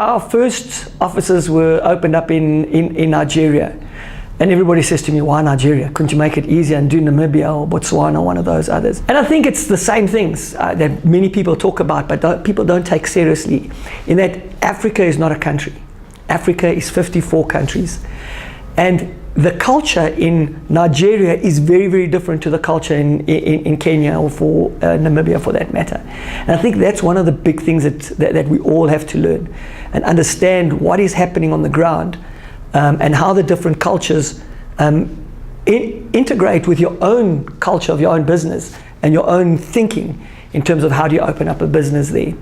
our first offices were opened up in Nigeria. And everybody says to me, why Nigeria? Couldn't you make it easier and do Namibia or Botswana or one of those others? And I think it's the same things that many people talk about, but people don't take seriously, in that Africa is not a country. Africa is 54 countries. And the culture in Nigeria is very, very different to the culture in Kenya or for Namibia for that matter. And I think that's one of the big things that we all have to learn and understand what is happening on the ground. And how the different cultures integrate with your own culture of your own business and your own thinking in terms of how do you open up a business there.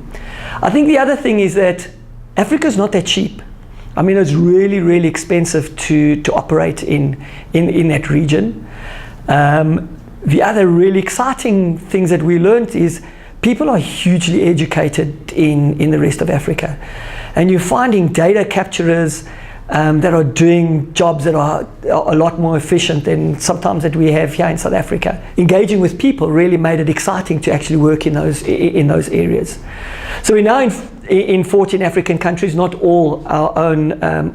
I think the other thing is that Africa is not that cheap. I mean, it's really, really expensive to operate in that region. The other really exciting things that we learned is people are hugely educated in the rest of Africa. And you're finding data capturers that are doing jobs that are a lot more efficient than sometimes that we have here in South Africa. Engaging with people really made it exciting to actually work in those areas. So we're now in 14 African countries, not all our own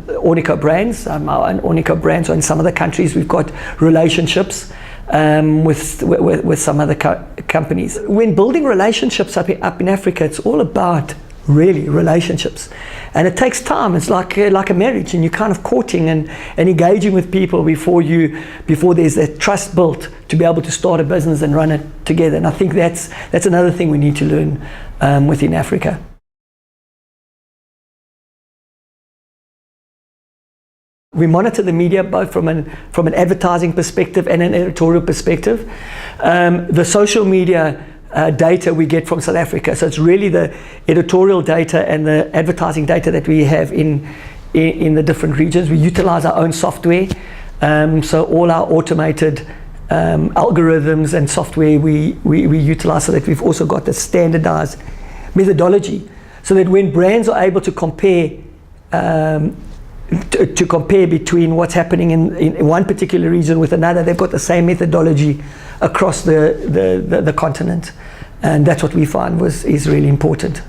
Ornico brands. Our own Ornico brands are in some of the countries. We've got relationships with some other companies. When building relationships up in Africa, it's all about really relationships, and it takes time. It's like a marriage, and you're kind of courting and engaging with people before there's that trust built to be able to start a business and run it together. And I think that's another thing we need to learn within Africa. We monitor the media both from an advertising perspective and an editorial perspective. The social media data we get from South Africa. So it's really the editorial data and the advertising data that we have in the different regions. We utilize our own software. So all our automated algorithms and software we utilize, so that we've also got the standardized methodology, so that when brands are able to compare between what's happening in one particular region with another, they've got the same methodology across the continent. And that's what we find is really important.